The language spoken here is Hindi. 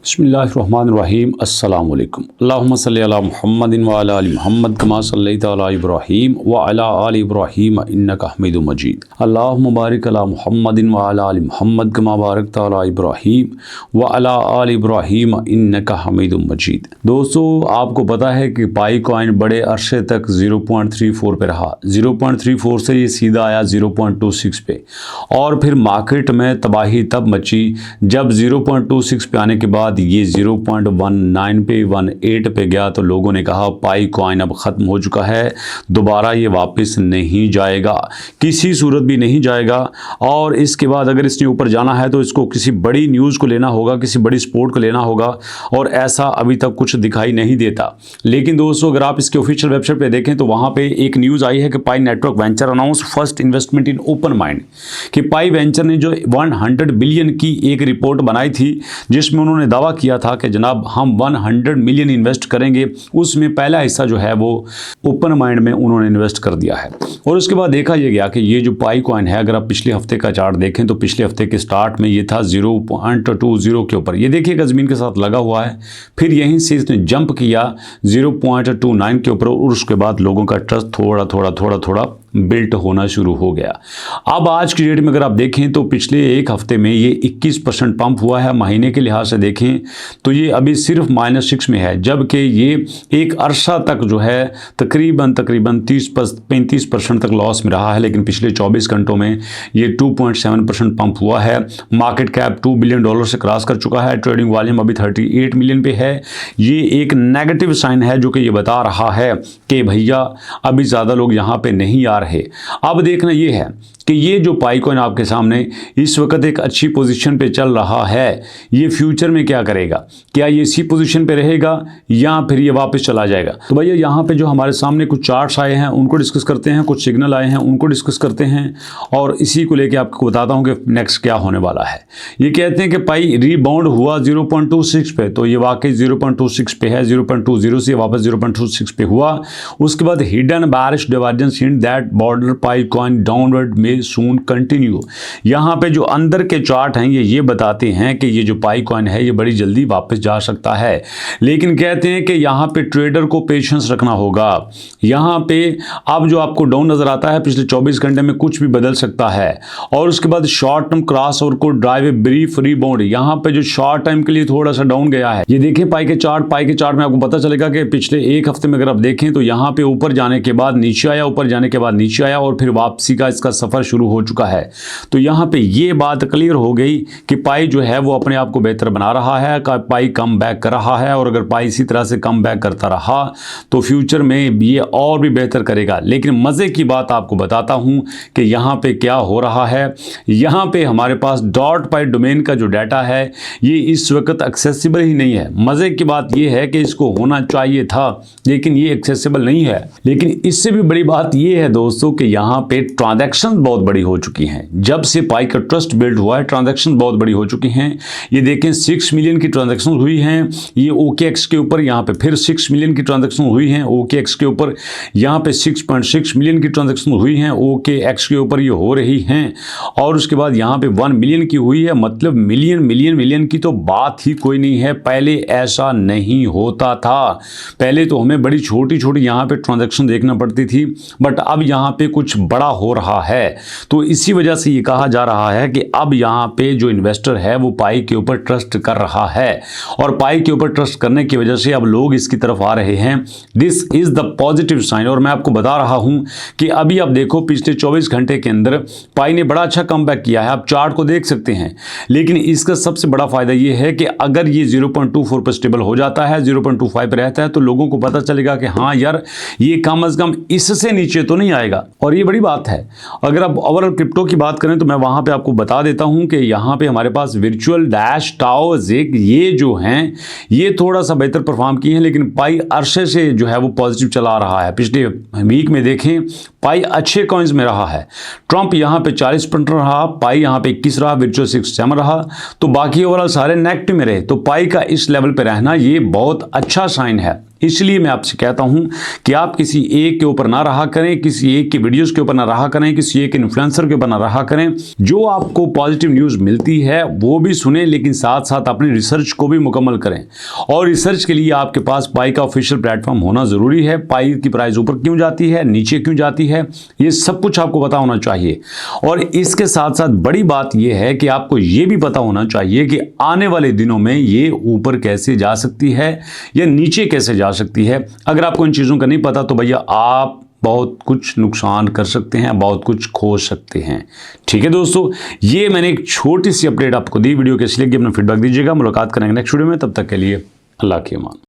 बिस्मिल्लाहिर्रहमानिर्रहीम अस्सलाम वालेकुम अल्लाहुम्मा सल्लि अला मुहम्मदिन व अला आलि मुहम्मद कमा सल्लैता अला इब्राहीम व अला आलि इब्राहीम इन्नका हमीदुम मजीद अल्लाहुम्मा बारिक अला मुहम्मदिन व अला आलि मुहम्मद कमा बारकता अला इब्राहीम व अला आलि इब्राहीम इन्नका हमीदुम मजीद। दोस्तों, आपको पता है कि पाई कॉइन बड़े अरसे तक 0.34 पे रहा। 0.34 से ये सीधा आया 0.26 पे और फिर मार्केट में तबाही तब मची जब 0.26 पे आने के बाद ये 0.19 पे 18 पे गया तो लोगों ने कहा पाई कॉइन अब ख़त्म हो चुका है, दोबारा ये वापस नहीं जाएगा, किसी सूरत भी नहीं जाएगा। और इसके बाद अगर इसने ऊपर जाना है तो इसको किसी बड़ी न्यूज़ को लेना होगा, किसी बड़ी स्पोर्ट को लेना होगा, और ऐसा अभी तक कुछ दिखाई नहीं देता। लेकिन दोस्तों, अगर आप इसके ऑफिशियल वेबसाइट पे देखें तो वहाँ पे एक न्यूज़ आई है कि Pi Network venture announce first investment in Open Mind, कि पाई वेंचर ने जो 100 बिलियन की एक रिपोर्ट बनाई थी जिसमें उन्होंने दावा किया था कि जनाब हम 100 मिलियन इन्वेस्ट करेंगे, उसमें पहला हिस्सा जो है वो ओपन माइंड में उन्होंने इन्वेस्ट कर दिया है। और उसके बाद देखा यह गया कि ये जो पाई कॉइन है, अगर आप पिछले हफ्ते का चार्ट देखें तो पिछले हफ्ते के स्टार्ट में ये था 0.20 के ऊपर, ये देखिएगा ज़मीन के साथ लगा हुआ है। फिर यहीं से इसने जंप किया 0.29 के ऊपर और उसके बाद लोगों का ट्रस्ट थोड़ा थोड़ा बिल्ट होना शुरू हो गया। अब आज की डेट में अगर आप देखें तो पिछले एक हफ्ते में ये 21% पंप हुआ है। महीने के लिहाज से देखें तो ये अभी सिर्फ -6 में है, जबकि ये एक अरसा तक जो है तकरीबन 30-35% तक लॉस में रहा है। लेकिन पिछले 24 घंटों में ये 2.7% पंप हुआ है। मार्केट कैप $2 बिलियन से क्रॉस कर चुका है। ट्रेडिंग वॉल्यूम अभी 38 मिलियन पे है। ये एक नेगेटिव साइन है जो कि ये बता रहा है कि भैया अभी ज़्यादा लोग यहाँ पे नहीं आ रहे। अब देखना ये है कि ये जो पाई कॉइन आपके सामने इस वक्त एक अच्छी पोजीशन पे चल रहा है, ये फ्यूचर में क्या करेगा, क्या ये इसी पोजीशन पे रहेगा या फिर ये वापस चला जाएगा। तो भैया यहाँ पे जो हमारे सामने कुछ चार्ट्स आए हैं उनको डिस्कस करते हैं, कुछ सिग्नल आए हैं उनको डिस्कस करते हैं और इसी को लेके आपको बताता हूँ कि नेक्स्ट क्या होने वाला है। ये कहते हैं कि पाई रीबाउंड हुआ 0.26 पे, तो ये वाकई 0.26 पे है। 0.20 से वापस 0.26 पे हुआ। उसके बाद hidden bearish divergence hint that border pi coin downward में सून कंटिन्यू। यहाँ पे जो अंदर के चार्ट हैं ये बताते हैं कि ये जो पाई कॉइन है ये बड़ी जल्दी वापस जा सकता है। लेकिन कहते हैं कि यहाँ पे ट्रेडर को पेशेंस रखना होगा। यहाँ पे अब जो आपको डाउन नजर आता है पिछले 24 घंटे में कुछ भी बदल सकता है। और उसके बाद शॉर्ट टर्म क्रॉस ओवर को ड्राइव ए ब्रीफ रीबाउंड, यहाँ पे जो शॉर्ट टाइम के लिए थोड़ा सा डाउन गया है। ये देखें पाई के चार्ट में आपको पता चलेगा कि पिछले एक हफ्ते में अगर आप देखें तो यहाँ पे ऊपर जाने के बाद नीचे आया, ऊपर जाने के बाद नीचे आया और फिर वापसी का इसका सफर शुरू हो चुका है। तो यहाँ पे ये बात क्लियर हो गई कि पाई जो है वो अपने आप को बेहतर बना रहा है, पाई कम बैक कर रहा है और अगर पाई इसी तरह से कम बैक करता रहा तो फ्यूचर में ये और भी बेहतर करेगा। लेकिन मज़े की बात आपको बताता हूँ कि यहाँ पे क्या हो रहा है। यहाँ पे हमारे पास डॉट पाई डोमेन का जो डाटा है ये इस वक्त एक्सेसिबल ही नहीं है। मज़े की बात ये है कि इसको होना चाहिए था लेकिन ये एक्सेसिबल नहीं है। लेकिन इससे भी बड़ी बात ये है दोस्तों कि यहाँ पे ट्रांजैक्शन बहुत बड़ी हो चुकी हैं। जब से पाई का ट्रस्ट बिल्ड हुआ है ट्रांजैक्शन बहुत बड़ी हो चुकी हैं। ये देखें 6 मिलियन की ट्रांजैक्शन हुई हैं ये OKX के ऊपर, यहाँ पे फिर 6 मिलियन की ट्रांजैक्शन हुई हैं OKX के ऊपर, यहाँ पे 6.6 मिलियन की ट्रांजैक्शन हुई हैं OKX के ऊपर ये हो रही हैं। और उसके बाद यहाँ पे 1 मिलियन की हुई है। मतलब मिलियन की तो बात ही कोई नहीं है। पहले ऐसा नहीं होता था। पहले तो हमें बड़ी छोटी यहाँ पे ट्रांजैक्शन देखना पड़ती थी, बट अब यहाँ पे कुछ बड़ा हो रहा है। तो इसी वजह से ये कहा जा रहा है कि अब यहाँ पे जो इन्वेस्टर है वो पाई के ऊपर ट्रस्ट कर रहा है और पाई के ऊपर ट्रस्ट करने की वजह से अब लोग इसकी तरफ आ रहे हैं। This is the positive sign. और मैं आपको बता रहा हूँ कि अभी आप देखो पिछले 24 घंटे के अंदर पाई ने बड़ा अच्छा कमबैक किया है। आप चार्ट को देख सकते हैं। लेकिन इसका सबसे बड़ा फायदा ये है कि अगर ये 0.24 पर स्टेबल हो जाता है, 0.25 पर रहता है तो लोगों को पता चलेगा कि हाँ यार ये कम अज कम इससे नीचे तो नहीं आएगा। और ये बड़ी बात है। अगर आप ओवरऑल क्रिप्टो की बात करें तो मैं वहां पे आपको बता देता हूं कि यहां पे हमारे पास वर्चुअल डैश टाओ जिग ये जो हैं ये थोड़ा सा बेहतर परफॉर्म किए हैं। लेकिन पाई अरसे से जो है वो पॉजिटिव चला रहा है। पिछले वीक में देखें पाई अच्छे कॉइन्स में रहा है। ट्रंप यहाँ पे 40% रहा, पाई यहाँ पे 21 रहा, वर्चुअल 67 रहा, तो बाकी ओवरऑल सारे नेगेटिव में रहे। तो पाई का इस लेवल पे रहना ये बहुत अच्छा साइन है। इसलिए मैं आपसे कहता हूं कि आप किसी एक के ऊपर ना रहा करें, किसी एक की वीडियोस के ऊपर ना रहा करें, किसी एक इन्फ्लुएंसर के ऊपर ना रहा करें। जो आपको पॉजिटिव न्यूज़ मिलती है वो भी सुने, लेकिन साथ साथ अपनी रिसर्च को भी मुकम्मल करें। और रिसर्च के लिए आपके पास पाई का ऑफिशियल प्लेटफॉर्म होना ज़रूरी है। पाई की प्राइस ऊपर क्यों जाती है, नीचे क्यों जाती है, ये सब कुछ आपको पता होना चाहिए। और इसके साथ साथ बड़ी बात यह है कि आपको ये भी पता होना चाहिए कि आने वाले दिनों में ये ऊपर कैसे जा सकती है या नीचे कैसे जा सकती है। अगर आपको इन चीज़ों का नहीं पता तो भैया आप बहुत कुछ नुकसान कर सकते हैं, बहुत कुछ खो सकते हैं। ठीक है दोस्तों, ये मैंने एक छोटी सी अपडेट आपको दी। वीडियो कैसी लगी अपना फीडबैक दीजिएगा। मुलाकात करेंगे नेक्स्ट वीडियो में, तब तक के लिए अल्लाह की अमान।